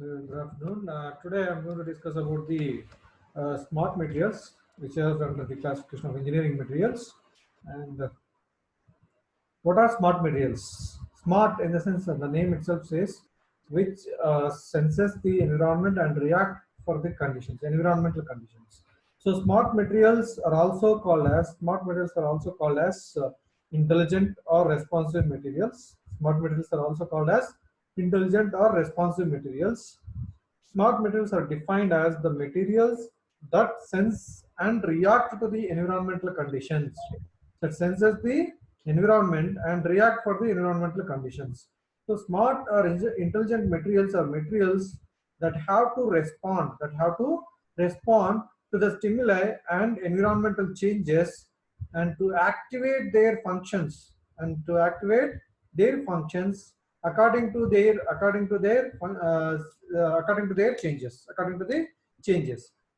Good afternoon. Today I'm going to discuss about the smart materials, which are under the classification of engineering materials. And what are smart materials? Smart, in the sense that the name itself says, which senses the environment and react for the conditions, environmental conditions. So smart materials are also called as intelligent or responsive materials. Smart materials are also called as intelligent or responsive materials. Smart materials are defined as the materials that sense and react to the environmental conditions. That senses the environment and react for the environmental conditions. So smart or intelligent materials are materials that have to respond to the stimuli and environmental changes, and to activate their functions according to their changes.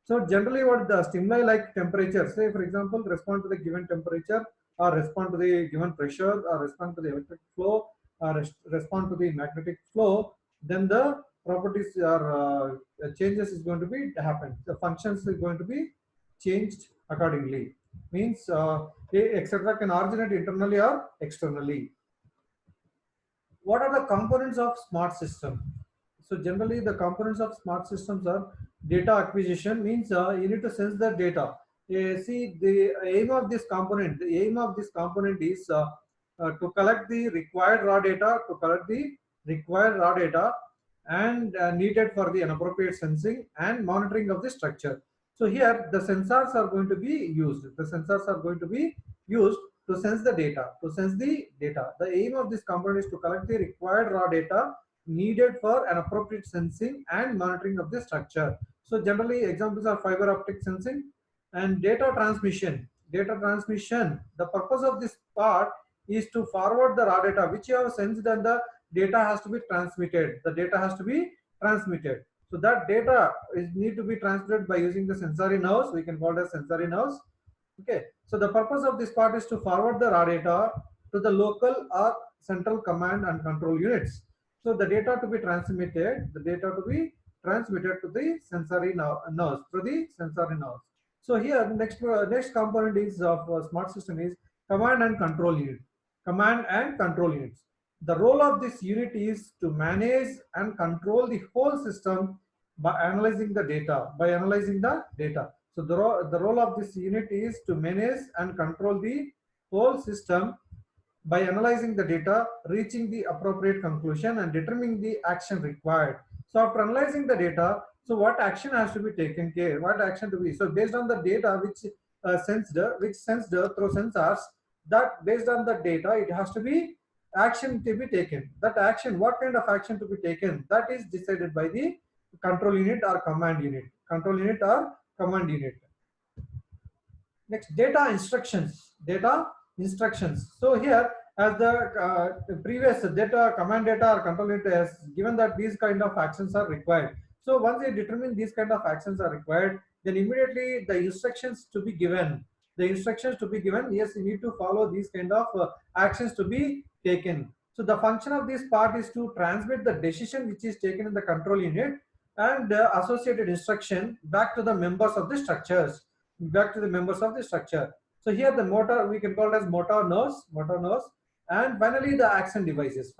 So generally, what the stimuli like temperature, say for example, respond to the given temperature, or respond to the given pressure, or respond to the electric flow, or respond to the magnetic flow, then the properties or changes is going to be happen. The functions is going to be changed accordingly. Means etc. can originate internally or externally. What are the components of smart system? So generally the components of smart systems are data acquisition. Means you need to sense the data. See, the aim of this component is to collect the required raw data and needed for the appropriate sensing and monitoring of the structure. So here the sensors are going to be used to sense the data. The aim of this component is to collect the required raw data needed for an appropriate sensing and monitoring of the structure. So generally examples are fiber optic sensing and data transmission. The purpose of this part is to forward the raw data which you have sensed, and the data has to be transmitted. So that data is need to be transmitted by using the sensory nerves. We can call it as sensory nerves. Okay, so the purpose of this part is to forward the raw data to the local or central command and control units. So the data to be transmitted to the sensory nerves, through the sensory nerves. So here next component is of smart system is command and control unit. Command and control units. The role of this unit is to manage and control the whole system by analyzing the data. So the role of this unit is to manage and control the whole system by analyzing the data, reaching the appropriate conclusion, and determining the action required. So after analyzing the data, so what action has to be taken care? What action to be? So based on the data which sensed through sensors, that based on the data, it has to be action to be taken. That action, what kind of action to be taken? That is decided by the control unit or command unit. Control unit or command unit. Next, data instructions. So here, as the previous data, command data or control unit has given that these kind of actions are required. So once you determine these kind of actions are required, then immediately the instructions to be given. Yes, you need to follow these kind of actions to be taken. So the function of this part is to transmit the decision which is taken in the control unit and associated instruction back to the members of the structure. So here the motor, we can call it as motor nerves, and finally the action devices.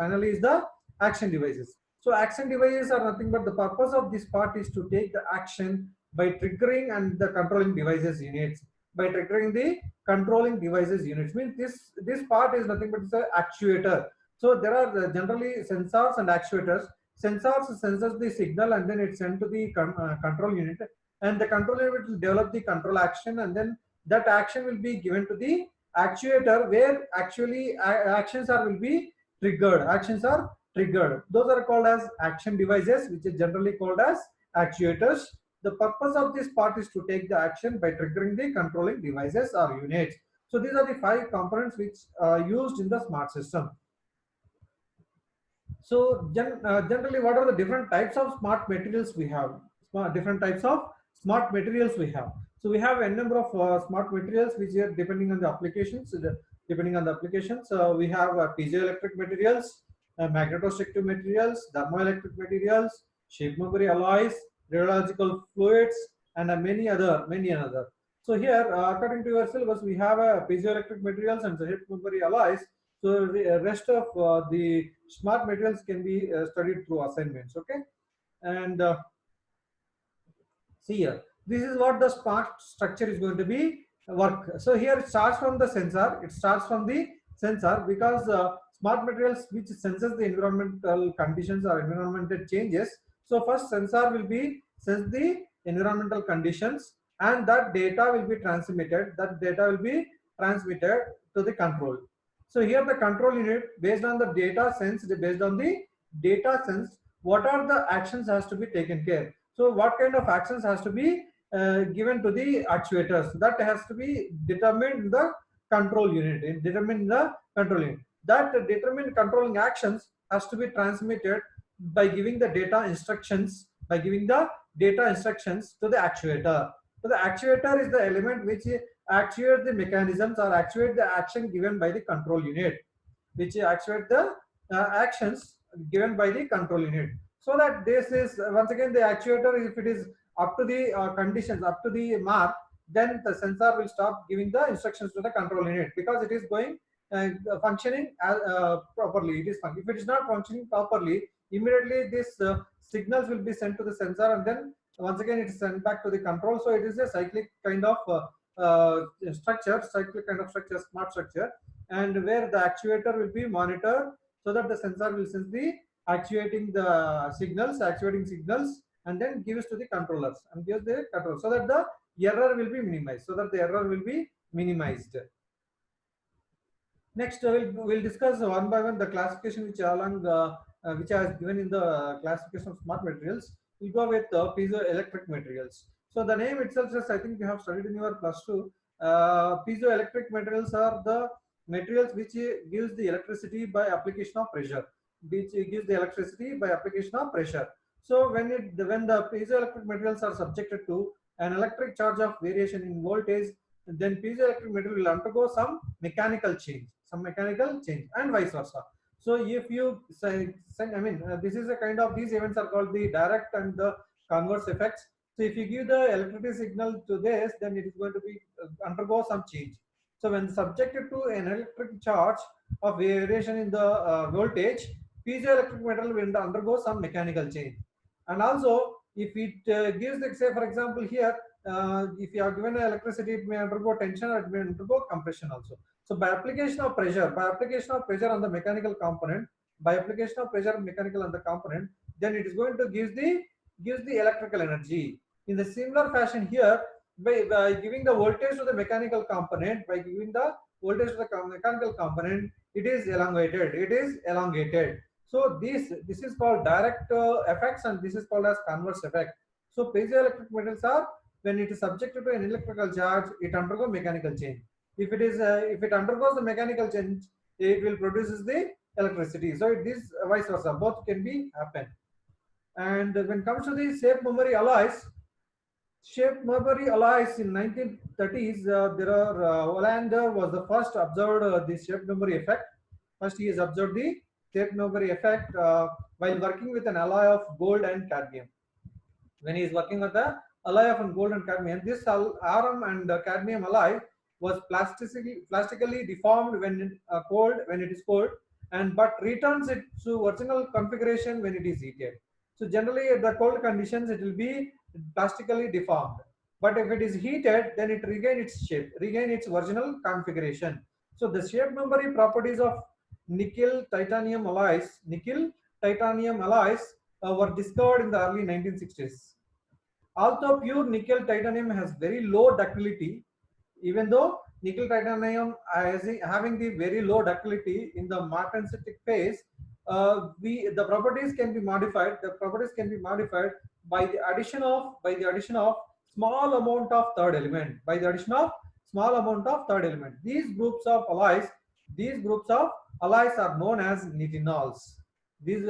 So action devices are nothing but the purpose of this part is to take the action by triggering and the controlling devices units. By triggering the controlling devices units means this part is nothing but the actuator. So there are generally sensors and actuators. Sensors senses the signal and then it's sent to the control unit, and the control unit will develop the control action, and then that action will be given to the actuator, where actually actions are triggered. Those are called as action devices, which is generally called as actuators. The purpose of this part is to take the action by triggering the controlling devices or units. So these are the 5 components which are used in the smart system. So generally, what are the different types of smart materials we have? Different types of smart materials we have. So we have a number of smart materials which are depending on the applications. We have piezoelectric materials, magnetostrictive materials, thermoelectric materials, shape memory alloys, radiological fluids, and many other. So here, according to your syllabus, we have a piezoelectric materials and shape memory alloys. So the rest of the smart materials can be studied through assignments. Okay, and see here, this is what the smart structure is going to be work. So here it starts from the sensor. It starts from the sensor because smart materials which senses the environmental conditions or environmental changes. So first sensor will be sense the environmental conditions, and that data will be transmitted. That data will be transmitted to the control. So here the control unit, based on the data sensed, based on the data sensed, what are the actions has to be taken care. So what kind of actions has to be given to the actuators, that has to be determined in the control unit, determined in the control unit. That determined controlling actions has to be transmitted by giving the data instructions, by giving the data instructions to the actuator. So the actuator is the element which actuate the mechanisms or actuate the action given by the control unit, which actuate the actions given by the control unit. So that this is once again the actuator, if it is up to the conditions, up to the mark, then the sensor will stop giving the instructions to the control unit, because it is going functioning properly. It is if it is not functioning properly, immediately this signals will be sent to the sensor, and then once again it is sent back to the control. So it is a cyclic kind of structure, cyclic kind of structure, smart structure, and where the actuator will be monitored, so that the sensor will sense the actuating signals, and then gives to the controllers and gives the control, so that the error will be minimized. Next, we'll discuss one by one the classification which I has given in the classification of smart materials. We'll go with piezoelectric materials. So the name itself says, I think you have studied in your plus two. Piezoelectric materials are the materials which gives the electricity by application of pressure. So when the piezoelectric materials are subjected to an electric charge of variation in voltage, then piezoelectric material will undergo some mechanical change, and vice versa. So if you this is a kind of, these events are called the direct and the converse effects. So if you give the electricity signal to this, then it is going to be undergo some change. So when subjected to an electric charge of variation in the voltage, piezoelectric material will undergo some mechanical change. And also, if it gives, like, say for example here, if you are given electricity, it may undergo tension or it may undergo compression also. So by application of pressure on the mechanical component, then it is going to gives the electrical energy. In the similar fashion here, by giving the voltage to the mechanical component, it is elongated. So this is called direct effects, and this is called as converse effect. So piezoelectric metals are, when it is subjected to an electrical charge, it undergoes mechanical change. If it undergoes the mechanical change, it will produces the electricity. So it is vice versa, both can be happen. And when it comes to the shape memory alloys in 1930s, Hollander was the first observed the shape memory effect. First, he has observed the shape memory effect while working with an alloy of gold and cadmium. When he is working with the alloy of gold and cadmium, this Rm and cadmium alloy was plastically deformed when it is cold, and but returns it to original configuration when it is heated. So generally at the cold conditions it will be plastically deformed, but if it is heated, then it regains its original configuration. So the shape memory properties of nickel titanium alloys were discovered in the early 1960s. Although pure nickel titanium has very low ductility, even though nickel titanium having the very low ductility in the martensitic phase, the properties can be modified. The properties can be modified by the addition of small amount of third element. These groups of alloys are known as nitinols. These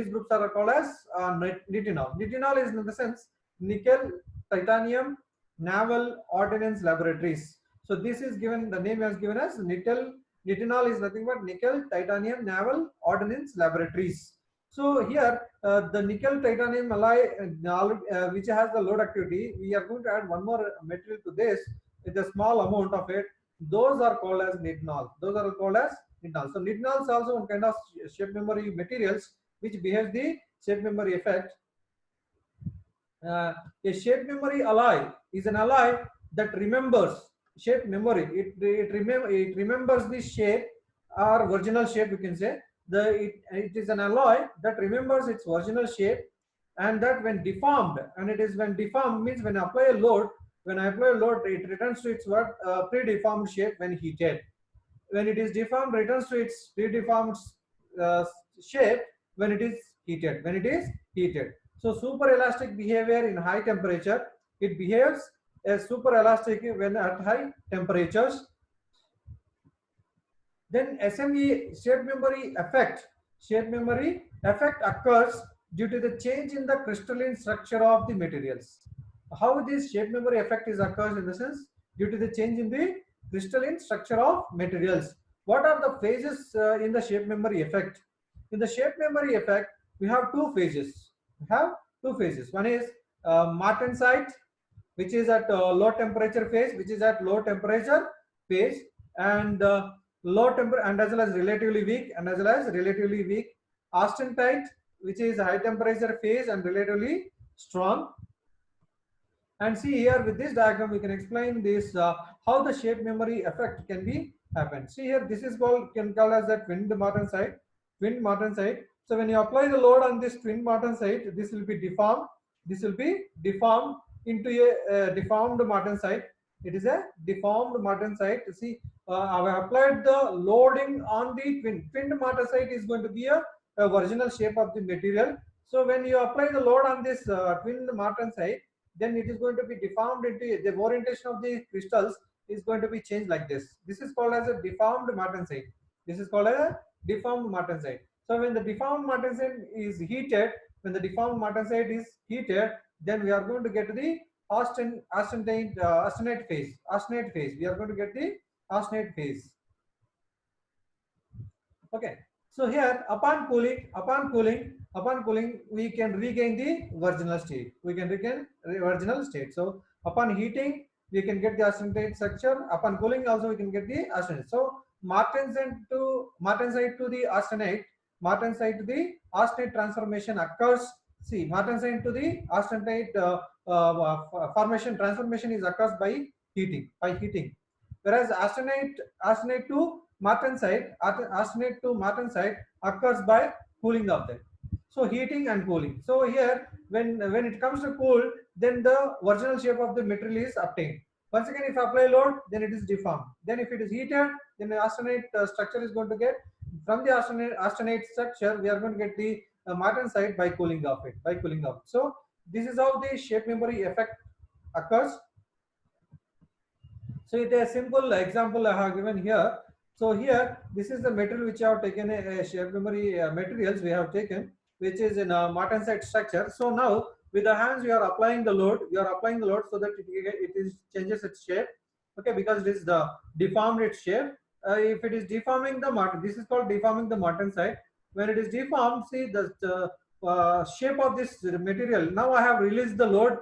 groups are called as nitinol. Nitinol is in the sense nickel titanium naval ordnance laboratories. So this is given, the name is given as nitinol is nothing but nickel titanium naval ordnance laboratories. So here the nickel titanium alloy which has the load activity, we are going to add one more material to this with a small amount of it. Those are called as nitinol. Those are called as nitinol. So nitinol is also one kind of shape memory materials which behaves the shape memory effect. A shape memory alloy is an alloy that remembers shape memory. It remembers the shape or original shape, you can say. It is an alloy that remembers its original shape, and that when deformed, and it is when deformed means when I apply a load, it returns to its pre-deformed shape when heated. When it is deformed, returns to its pre-deformed uh, shape when it is heated. When it is heated. So super elastic behavior in high temperature. It behaves as super elastic when at high temperatures. Then SME shape memory effect occurs due to the change in the crystalline structure of the materials. How this shape memory effect is occurs in the sense due to the change in the crystalline structure of materials. What are the phases in the shape memory effect? In the shape memory effect, we have two phases. We have two phases. One is martensite, which is at low temperature phase, and low temper and as well as relatively weak, austenite, which is high temperature phase and relatively strong. And see here with this diagram we can explain this how the shape memory effect can be happen. See here, this is called as the twin martensite. So when you apply the load on this twin martensite, this will be deformed into a deformed martensite. It is a deformed martensite. See, I have applied the loading on the twin martensite is going to be a original shape of the material. So when you apply the load on this twin martensite, then it is going to be deformed into the orientation of the crystals is going to be changed like this. This is called as a deformed martensite. So when the deformed martensite is heated, then we are going to get the austenite phase. We are going to get the austenite phase. Okay. So here, upon cooling, we can regain the original state. So upon heating, we can get the austenite structure. Upon cooling, also we can get the austenite. So martensite to the austenite transformation occurs. See, martensite to the austenite formation transformation is occurs by heating. Whereas austenite to martensite occurs by cooling of them. So heating and cooling. So here, when it comes to cool, then the original shape of the material is obtained. Once again, if I apply load, then it is deformed. Then if it is heated, then the austenite structure is going to get, from the austenite structure, we are going to get the martensite by cooling off. So this is how the shape memory effect occurs. So it is a simple example I have given here. So here, this is the material which I have taken, a shape memory materials we have taken, which is in a martensite structure. So now with the hands you are applying the load, so that it changes its shape. Okay, because it is the deformed its shape. If it is deforming the this is called deforming the martensite. When it is deformed, see the shape of this material. Now I have released the load.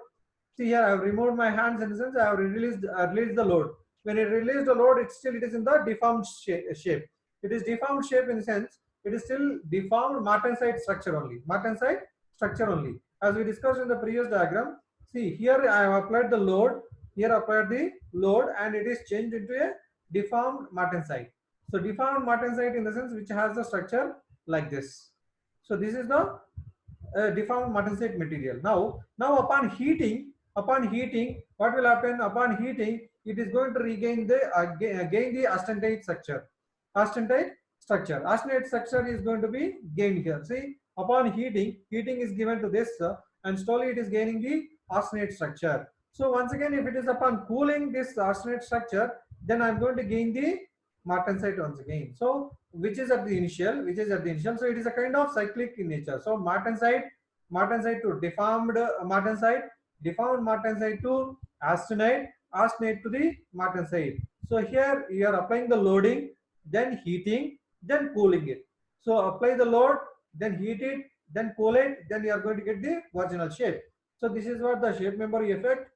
See here, I have removed my hands in the sense I have released the load. When it released the load, it is in the deformed shape. It is deformed shape in the sense it is still deformed martensite structure only. As we discussed in the previous diagram, see here I have applied the load. And it is changed into a deformed martensite. So deformed martensite in the sense which has the structure like this. So this is the deformed martensite material. Now upon heating, what will happen? Upon heating, it is going to regain the gain the austenite structure. Austenite structure is going to be gained here. See, upon heating is given to this, and slowly it is gaining the austenite structure. So once again, if it is upon cooling this austenite structure, then I am going to gain the martensite once again. So which is at the initial. So it is a kind of cyclic in nature. So martensite to deformed martensite to austenite to the martensite. So here you are applying the loading, then heating, then cooling it. So apply the load, then heat it, then collate, then you are going to get the original shape. So this is what the shape memory effect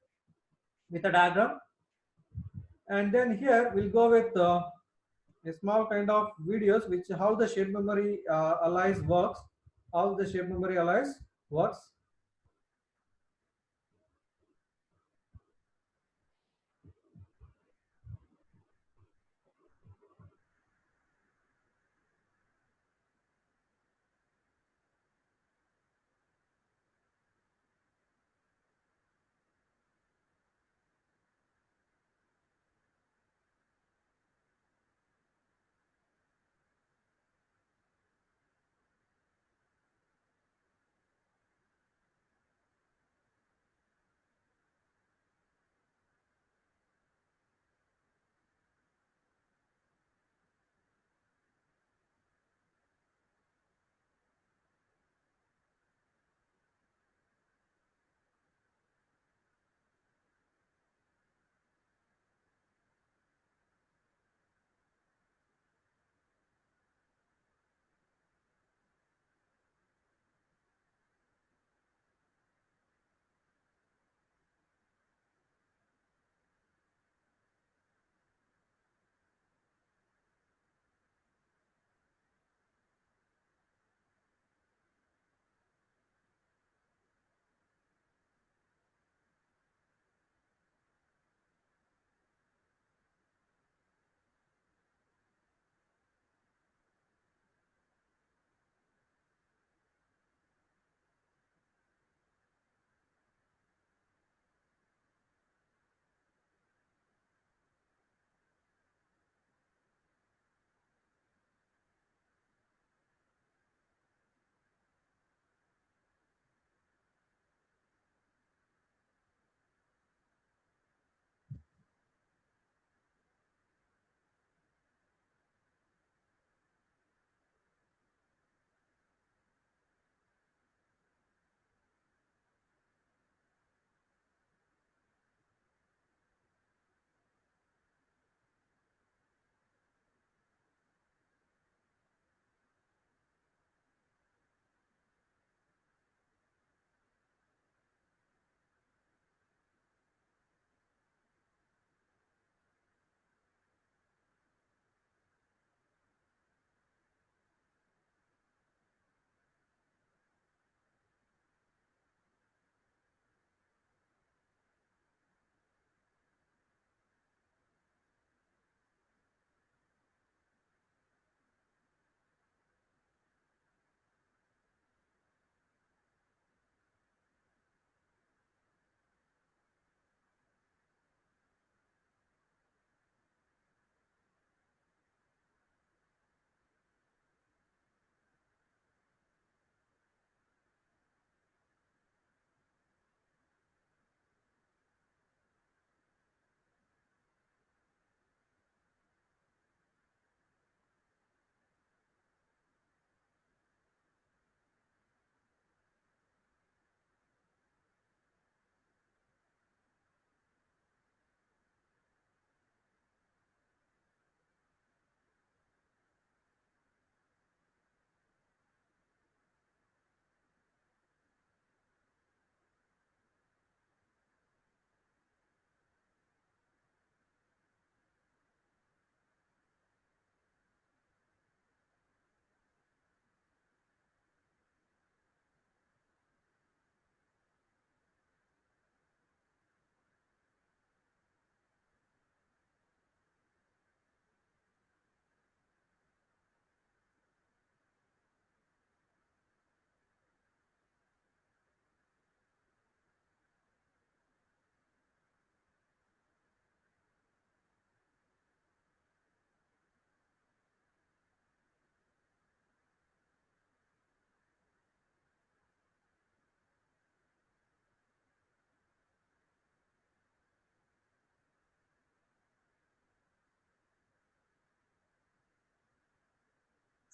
with a diagram. And then here we'll go with a small kind of videos which how the shape memory allies works, how the shape memory allies works.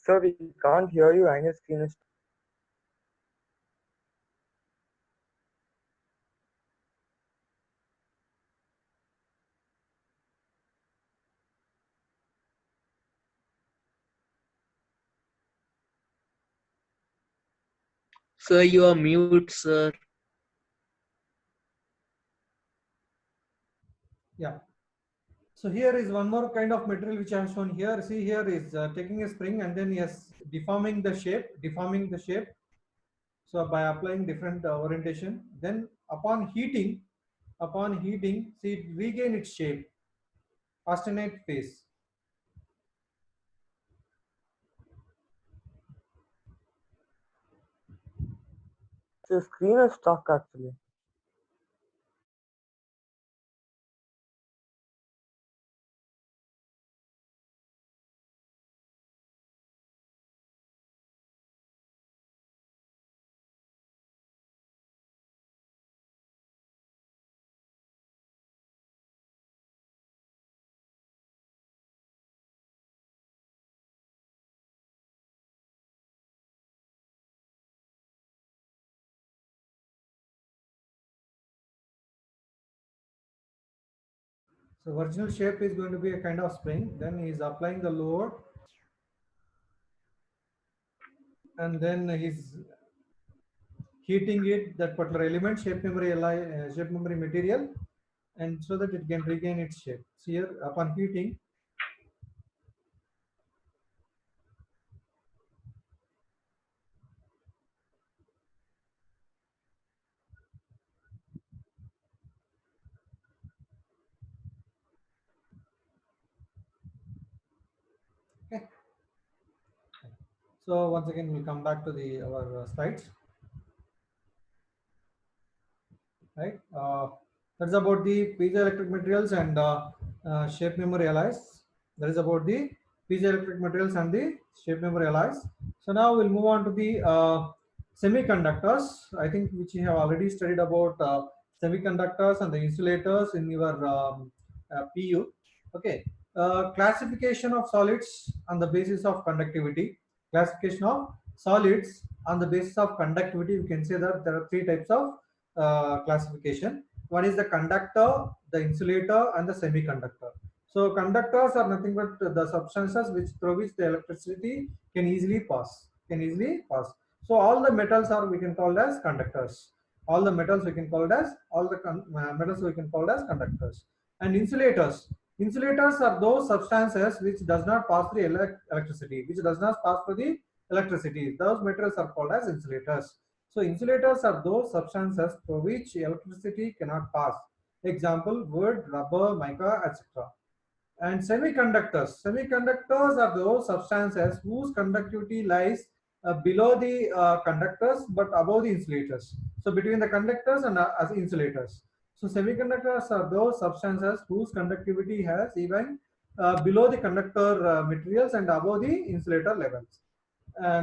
Sir, we can't hear you and your screen is Sir, you are mute, sir. Yeah. So here is one more kind of material which I have shown here. See, here is taking a spring and then yes, deforming the shape. So by applying different orientation, then upon heating, see it regain its shape, austenite phase. The screen is stuck actually. So original shape is going to be a kind of spring. Then he is applying the load, and then he's heating it, that particular element, shape memory material, and so that it can regain its shape. So here upon heating, okay. So once again we'll come back to the our slides, right? That's about the piezoelectric materials and shape memory alloys. That is about the piezoelectric materials and the shape memory alloys. So now we'll move on to the semiconductors. I think which you have already studied about semiconductors and the insulators in your PU. Okay. Classification of solids on the basis of conductivity. Classification of solids on the basis of conductivity. You can say that there are three types of classification. One is the conductor, the insulator, and the semiconductor. So conductors are nothing but the substances which through which the electricity can easily pass. So all the metals are we can call as conductors. All the metals we can call it as metals we can call as conductors. And insulators. Insulators are those substances which does not pass through electricity, which does not pass through the electricity. Those materials are called as insulators. So insulators are those substances through which electricity cannot pass. Example, wood, rubber, mica, etc. And semiconductors are those substances whose conductivity lies below the conductors but above the insulators. So between the conductors and as insulators. So semiconductors are those substances whose conductivity has even below the conductor materials and above the insulator levels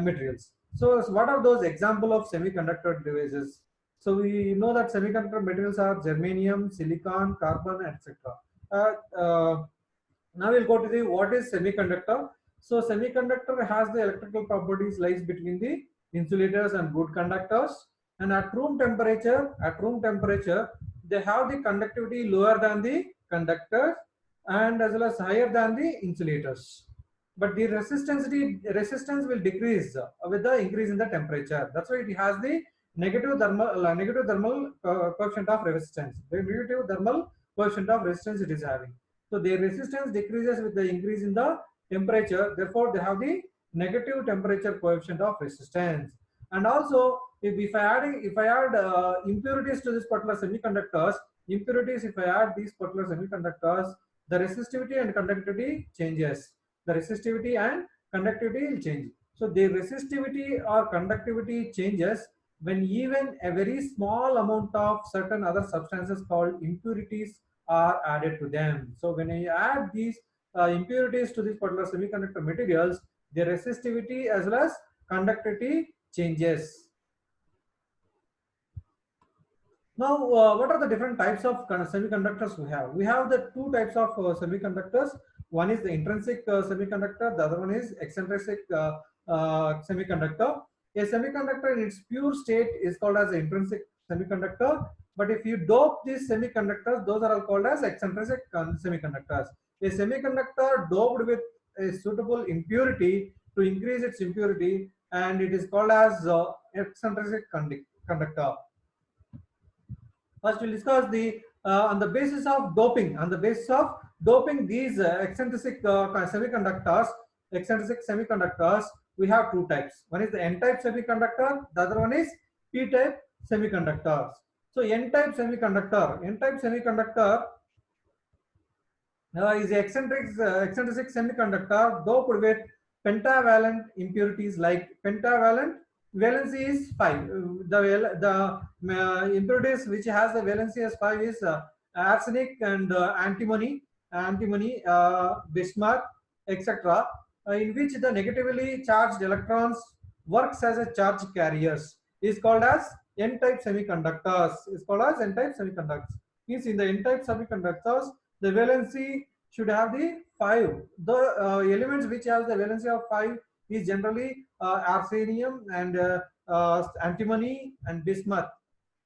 materials. So what are those example of semiconductor devices? So we know that semiconductor materials are germanium, silicon, carbon, etc. Now we'll go to the what is semiconductor. So semiconductor has the electrical properties lies between the insulators and good conductors, and at room temperature they have the conductivity lower than the conductors and as well as higher than the insulators, but the resistance will decrease with the increase in the temperature. That's why it has the negative thermal coefficient of resistance. The negative thermal coefficient of resistance it is having. So their resistance decreases with the increase in the temperature. Therefore, they have the negative temperature coefficient of resistance. And also, if I add impurities to this particular semiconductors, if I add these particular semiconductors, the resistivity and conductivity changes. The resistivity and conductivity will change. So the resistivity or conductivity changes when even a very small amount of certain other substances called impurities are added to them. So when I add these impurities to these particular semiconductor materials, their resistivity as well as conductivity changes. Now, what are the different types of semiconductors we have? We have the two types of semiconductors. One is the intrinsic semiconductor, the other one is extrinsic semiconductor. A semiconductor in its pure state is called as intrinsic semiconductor, but if you dope these semiconductors, those are all called as extrinsic semiconductors. A semiconductor doped with a suitable impurity to increase its impurity, and it is called as eccentric conductor. First, we'll discuss the on the basis of doping. On the basis of doping these eccentric semiconductors, we have two types. One is the N-type semiconductor. The other one is P-type semiconductors. So N-type semiconductor is eccentric semiconductor doped with pentavalent impurities like pentavalent valency is 5. The impurities which has the valency as 5 is arsenic and antimony, bismuth, etc. In which the negatively charged electrons works as a charge carriers is called as N-type semiconductors. Is called as N-type semiconductors. Means in the N-type semiconductors, the valency should have the 5. The elements which have the valency of 5 is generally arsenium and antimony and bismuth.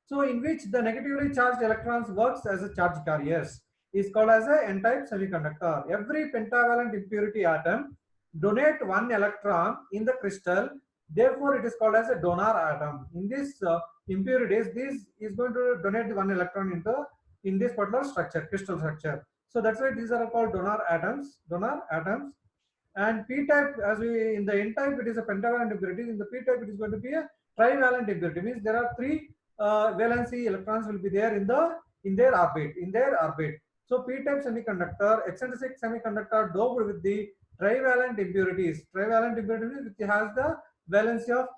So in which the negatively charged electrons works as a charge carriers is called as a N-type semiconductor. Every pentavalent impurity atom donate 1 electron in the crystal. Therefore, it is called as a donor atom. In this impurities, this is going to donate 1 electron into in this particular structure, crystal structure. So that's why these are called donor atoms. And p-type, as we in the n-type it is a pentavalent impurity. In the p-type it is going to be a trivalent impurity. Means there are 3 valency electrons will be there in their orbit. So p-type semiconductor, eccentric semiconductor doped with the trivalent impurities. Trivalent impurities which has the valency of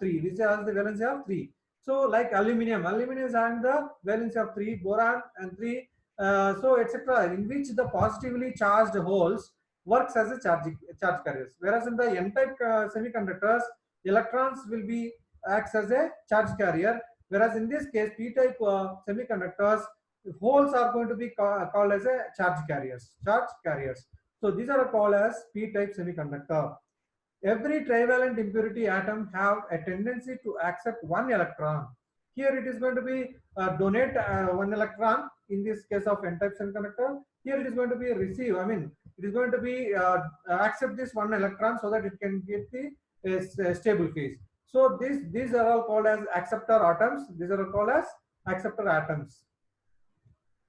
3. So like aluminium is having the valency of 3, boron and 3, so etc. In which the positively charged holes works as a charge carriers. Whereas in the N-type semiconductors, electrons will be acts as a charge carrier. Whereas in this case, P-type semiconductors, holes are going to be called as a charge carriers. So these are called as P-type semiconductor. Every trivalent impurity atom have a tendency to accept 1 electron. Here it is going to be donate 1 electron in this case of N-type semiconductor. Here it is going to be receive. I mean, it is going to be accept this 1 electron so that it can get the stable phase. So these are all called as acceptor atoms. These are called as acceptor atoms.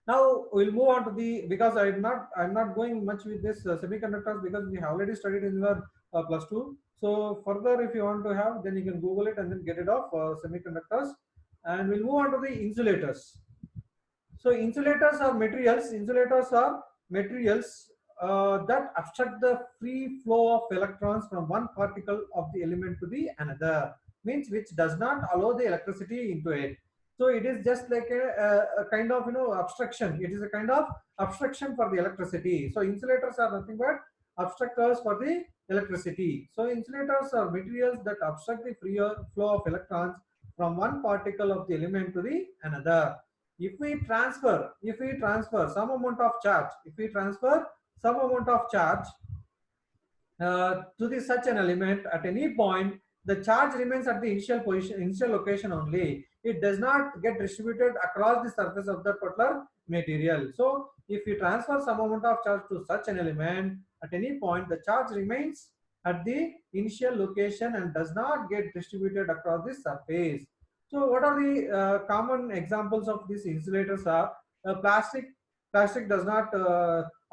Now we'll move on to the, because I'm not going much with this semiconductors because we have already studied in your +2. So further, if you want to have, then you can Google it and then get it off semiconductors. And we'll move on to the insulators. So insulators are materials. That obstruct the free flow of electrons from one particle of the element to the another. Means which does not allow the electricity into it. So it is just like a kind of obstruction. It is a kind of obstruction for the electricity. So insulators are nothing but obstructors for the electricity. So insulators are materials that obstruct the free flow of electrons from one particle of the element to the another. If we transfer some amount of charge, to such an element at any point, the charge remains at the initial location only. It does not get distributed across the surface of that particular material. So if you transfer some amount of charge to such an element at any point, the charge remains at the initial location and does not get distributed across the surface. So what are the common examples of these insulators are plastic does not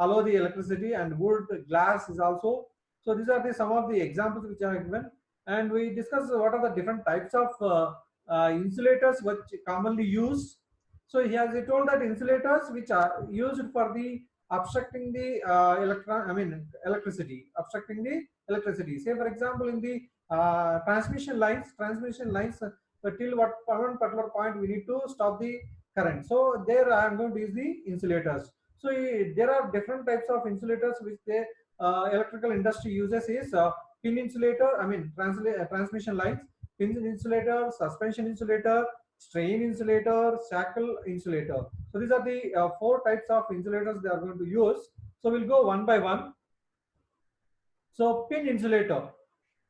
allow the electricity, and wood, glass is also. So these are some of the examples which are given, and we discuss what are the different types of insulators which commonly used. So he has told that insulators which are used for the obstructing the electricity. Say for example in the transmission lines till one particular point we need to stop the current. So there I am going to use the insulators. So there are different types of insulators which the electrical industry uses is pin insulator, transmission lines, pin insulator, suspension insulator, strain insulator, shackle insulator. So these are the 4 types of insulators they are going to use. So we'll go one by one. So pin insulator.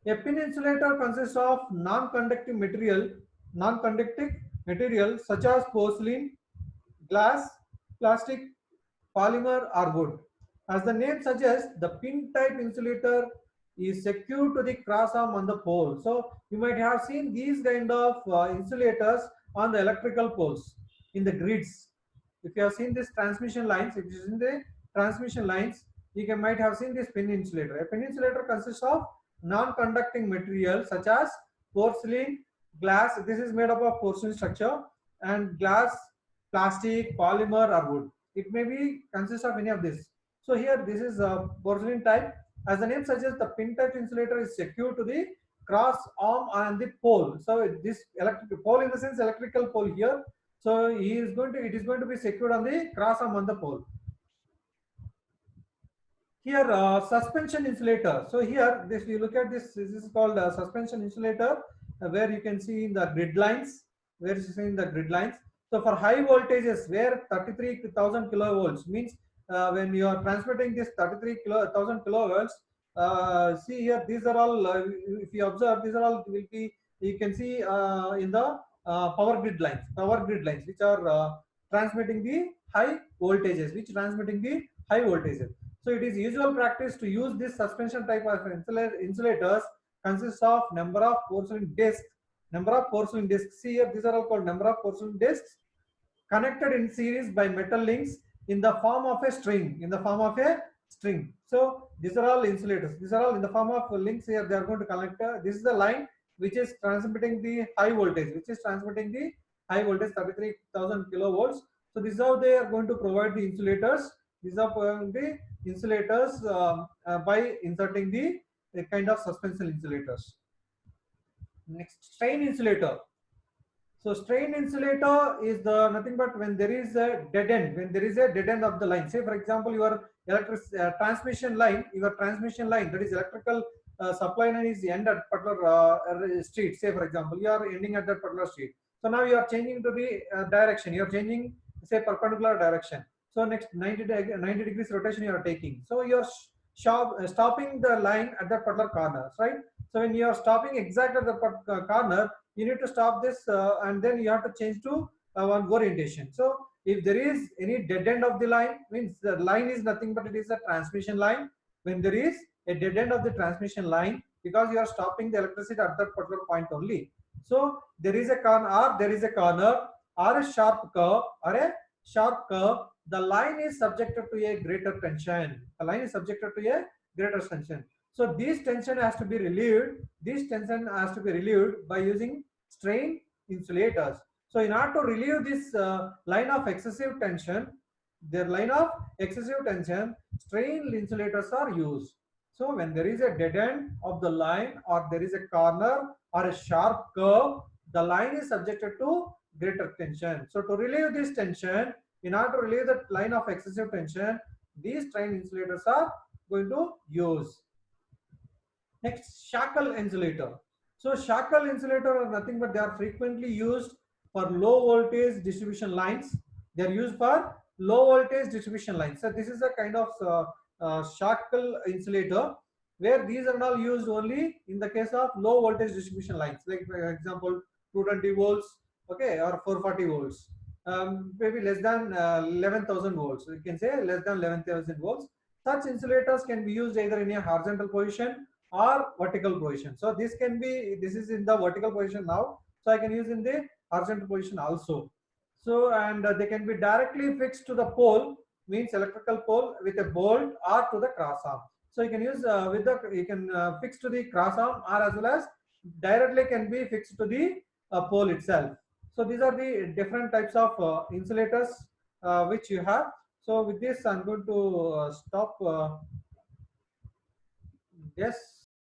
A pin insulator consists of non-conductive material such as porcelain, glass, plastic, polymer or wood. As the name suggests, the pin type insulator is secured to the cross arm on the pole. So you might have seen these kind of insulators on the electrical poles in the grids. If you have seen this transmission lines, if it is in the transmission lines, you might have seen this pin insulator. A pin insulator consists of non-conducting material such as porcelain, glass. This is made up of porcelain structure, and glass, plastic, polymer, or wood. It may be consist of any of this. So here this is a porcelain type. As the name suggests, the pin type insulator is secured to the cross arm and the pole. So this electric pole, in the sense electrical pole here. So it is going to be secured on the cross arm on the pole. Here suspension insulator. So here this, you look at this is called suspension insulator, where you can see in the grid lines, where you see in the grid lines. So for high voltages where 33,000 kilovolts means when you are transmitting this 33,000 kilovolts, see here these are all if you observe, these are all will be, you can see in the power grid lines which are transmitting the high voltages, So it is usual practice to use this suspension type of insulators consists of number of porcelain discs. See here, these are all called number of porcelain discs connected in series by metal links in the form of a string. So these are all insulators. These are all in the form of links here. They are going to connect. This is the line which is transmitting the high voltage, 33,000 kilovolts. So this is how they are going to provide the insulators. These are the insulators by inserting the kind of suspension insulators. Next, strain insulator. So strain insulator is the nothing but when there is a dead end, of the line. Say for example, your transmission line, that is electrical supply line is end at particular street. Say for example, you are ending at that particular street. So now you are changing to the direction. You are changing, say, perpendicular direction. So next 90 degrees rotation you are taking. So you are stopping the line at that particular corner, right? So when you are stopping exact at the corner, you need to stop this and then you have to change to one orientation. So if there is any dead end of the line, means the line is nothing but it is a transmission line. When there is a dead end of the transmission line, because you are stopping the electricity at that particular point only. So there is a corner or a sharp curve, the line is subjected to a greater tension. So this tension has to be relieved. By using strain insulators. So in order to relieve this line of excessive tension, strain insulators are used. So when there is a dead end of the line, or there is a corner or a sharp curve, the line is subjected to greater tension. So to relieve this tension, in order to relieve the line of excessive tension, these strain insulators are going to use. Next, shackle insulator. So shackle insulator are nothing but they are frequently used for low voltage distribution lines. So this is a kind of shackle insulator where these are all used only in the case of low voltage distribution lines, like for example 220 volts, okay, or 440 volts, maybe less than 11,000 volts. You can say less than 11,000 volts. Such insulators can be used either in a horizontal position or vertical position. So this is in the vertical position now. So I can use in the horizontal position also. So and they can be directly fixed to the pole, means electrical pole, with a bolt or to the cross arm. So you can use fix to the cross arm, or as well as directly can be fixed to the pole itself. So these are the different types of insulators which you have. So with this, I'm going to stop. Yes.